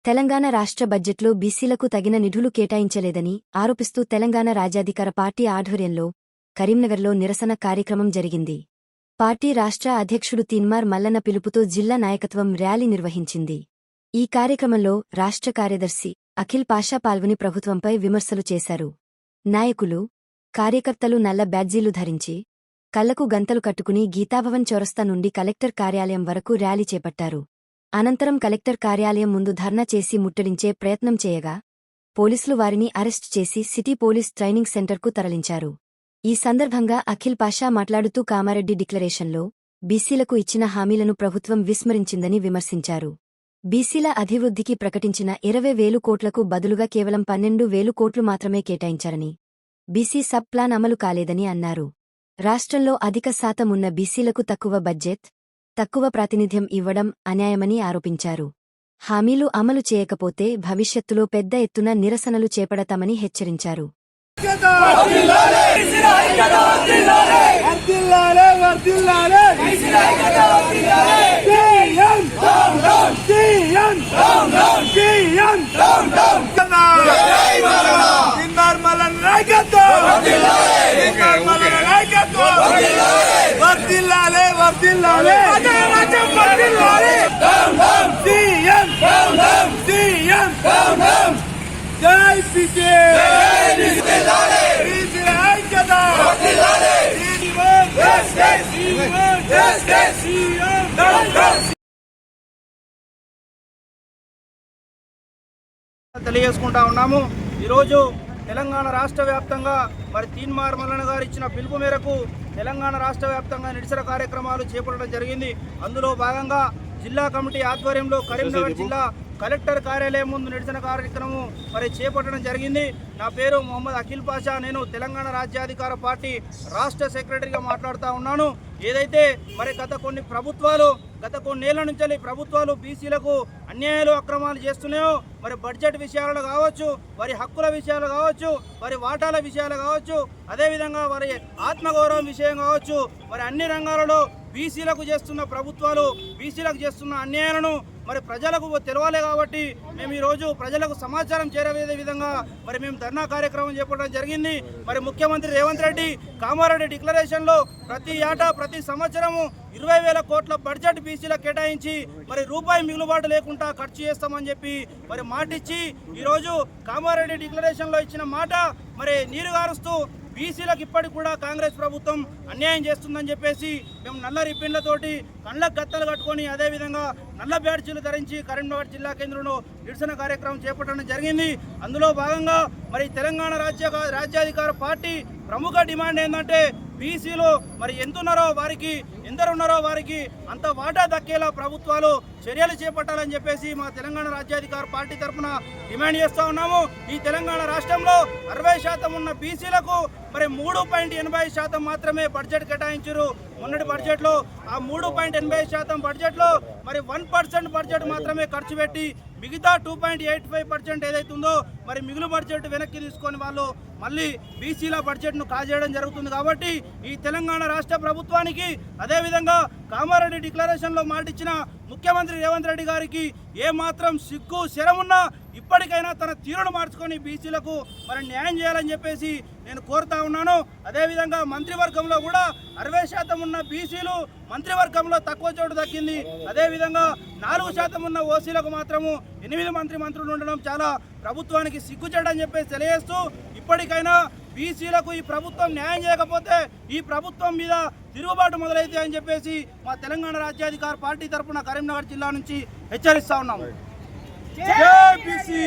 తెలంగాణ రాష్ట్ర బడ్జెట్లో బీసీలకు తగిన నిధులు కేటాయించలేదని ఆరోపిస్తూ తెలంగాణ రాజ్యాధికార పార్టీ ఆధ్వర్యంలో కరీంనగర్లో నిరసన కార్యక్రమం జరిగింది. పార్టీ రాష్ట్ర అధ్యక్షుడు తీన్మార్ మల్లన్న పిలుపుతో జిల్లా నాయకత్వం ర్యాలీ నిర్వహించింది. ఈ కార్యక్రమంలో రాష్ట్ర కార్యదర్శి అఖిల్ పాషా పాల్గొని ప్రభుత్వంపై విమర్శలు చేశారు. నాయకులు, కార్యకర్తలు నల్ల బ్యాడ్జీలు ధరించి, కళ్లకు గంతలు కట్టుకుని గీతాభవన్ చౌరస్తా నుండి కలెక్టర్ కార్యాలయం వరకు ర్యాలీ చేపట్టారు. అనంతరం కలెక్టర్ కార్యాలయం ముందు ధర్నా చేసి ముట్టడించే ప్రయత్నం చేయగా పోలీసులు వారిని అరెస్టు చేసి సిటీ పోలీస్ ట్రైనింగ్ సెంటర్కు తరలించారు. ఈ సందర్భంగా అఖిల్ పాషా మాట్లాడుతూ కామారెడ్డి డిక్లరేషన్లో బీసీలకు ఇచ్చిన హామీలను ప్రభుత్వం విస్మరించిందని విమర్శించారు. బీసీల అభివృద్ధికి ప్రకటించిన 20,000 కోట్లకు బదులుగా కేవలం 12,000 కోట్లు మాత్రమే కేటాయించారని, బీసీ సబ్ ప్లాన్ అమలు కాలేదని అన్నారు. రాష్ట్రంలో అధిక శాతం ఉన్న బీసీలకు తక్కువ బడ్జెట్, తక్కువ ప్రాతినిధ్యం ఇవ్వడం అన్యాయమని ఆరోపించారు. హామీలు అమలు చేయకపోతే భవిష్యత్తులో పెద్ద ఎత్తున నిరసనలు చేపడతామని హెచ్చరించారు. తెలియజేసుకుంటా ఉన్నాము. ఈరోజు తెలంగాణ రాష్ట్ర వ్యాప్తంగా మరి తీన్మార్ మల్లన్న గారు ఇచ్చిన పిలుపు మేరకు తెలంగాణ రాష్ట్ర వ్యాప్తంగా నిరసన కార్యక్రమాలు చేపట్టడం జరిగింది. అందులో భాగంగా జిల్లా కమిటీ ఆధ్వర్యంలో కరీంనగర్ జిల్లా కలెక్టర్ కార్యాలయం ముందు నిరసన కార్యక్రమం మరి చేపట్టడం జరిగింది. నా పేరు మొహమ్మద్ అఖిల్ పాషా. నేను తెలంగాణ రాజ్యాధికార పార్టీ రాష్ట్ర సెక్రటరీగా మాట్లాడుతూ ఉన్నాను. ఏదైతే మరి గత కొన్నేళ్ల నుంచి ప్రభుత్వాలు బీసీలకు అన్యాయాలు, అక్రమాలు చేస్తున్నాయో, మరి బడ్జెట్ విషయాలు కావచ్చు, వారి హక్కుల విషయాలు కావచ్చు, వారి వాటాల విషయాలు కావచ్చు, అదేవిధంగా వారి ఆత్మగౌరవం విషయం కావచ్చు, మరి అన్ని రంగాలలో బీసీలకు చేస్తున్న ప్రభుత్వాలు బీసీలకు చేస్తున్న అన్యాయాలను మరి ప్రజలకు తెలవాలి. కాబట్టి మేము ఈరోజు ప్రజలకు సమాచారం చేరవేసే విధంగా మరి మేము ధర్నా కార్యక్రమం చేపట్టడం జరిగింది. మరి ముఖ్యమంత్రి రేవంత్ రెడ్డి కామారెడ్డి డిక్లరేషన్లో ప్రతి సంవత్సరము 20,000 కోట్ల బడ్జెట్ బీసీలకు కేటాయించి మరి రూపాయి మిగులుబాటు లేకుండా ఖర్చు చేస్తామని చెప్పి మరి మాటిచ్చి ఈరోజు కామారెడ్డి డిక్లరేషన్లో ఇచ్చిన మాట మరి నీరుగారుస్తూ బీసీలకు ఇప్పటికి కూడా కాంగ్రెస్ ప్రభుత్వం అన్యాయం చేస్తుందని చెప్పేసి మేము నల్ల రిబ్బన్లతోటి కళ్ళకు గత్తలు కట్టుకొని అదేవిధంగా నల్ల బ్యాడ్జీలు ధరించి కరీంనగర్ జిల్లా కేంద్రంలో నిరసన కార్యక్రమం చేపట్టడం జరిగింది. అందులో భాగంగా మరి తెలంగాణ రాజ్యాధికార పార్టీ ప్రముఖ డిమాండ్ ఏంటంటే బీసీలు మరి ఎందరున్నారో వారికి అంత వాటా దక్కేలా ప్రభుత్వాలు చర్యలు చేపట్టాలని చెప్పేసి మా తెలంగాణ రాజ్యాధికార పార్టీ తరఫున డిమాండ్ చేస్తూ ఉన్నాము. ఈ తెలంగాణ రాష్ట్రంలో 60% ఉన్న బీసీలకు మరి 3.80% మాత్రమే బడ్జెట్ కేటాయించారు. మొన్నటి బడ్జెట్లో ఆ 3.80% బడ్జెట్లో మరి 1% బడ్జెట్ మాత్రమే ఖర్చు పెట్టి మిగతా 2.85% ఏదైతుందో మరి మిగులు బడ్జెట్ వెనక్కి తీసుకొని వాళ్ళు మళ్ళీ బీసీల బడ్జెట్ను కాజేయడం జరుగుతుంది. కాబట్టి ఈ తెలంగాణ రాష్ట్ర ప్రభుత్వానికి అదేవిధంగా కామారెడ్డి డిక్లరేషన్లో మాటిచ్చిన ముఖ్యమంత్రి రేవంత్ రెడ్డి గారికి ఏమాత్రం సిగ్గు శరమున్నా ఇప్పటికైనా తన తీరును మార్చుకొని బీసీలకు మరి న్యాయం చేయాలని చెప్పేసి నేను కోరుతా ఉన్నాను. అదేవిధంగా మంత్రివర్గంలో కూడా 60% ఉన్న బీసీలు మంత్రివర్గంలో తక్కువ చోటు దక్కింది. అదేవిధంగా 4% ఉన్న ఓసీలకు మాత్రము 8 మంత్రులు ఉండడం చాలా ప్రభుత్వానికి సిగ్గుచేటని చెప్పేసి తెలియజేస్తూ ఇప్పటికైనా బీసీలకు ఈ ప్రభుత్వం న్యాయం చేయకపోతే ఈ ప్రభుత్వం మీద తిరుగుబాటు మొదలైతే అని చెప్పేసి మా తెలంగాణ రాజ్యాధికార పార్టీ తరఫున కరీంనగర్ జిల్లా నుంచి హెచ్చరిస్తా ఉన్నాము. జై బీసీ.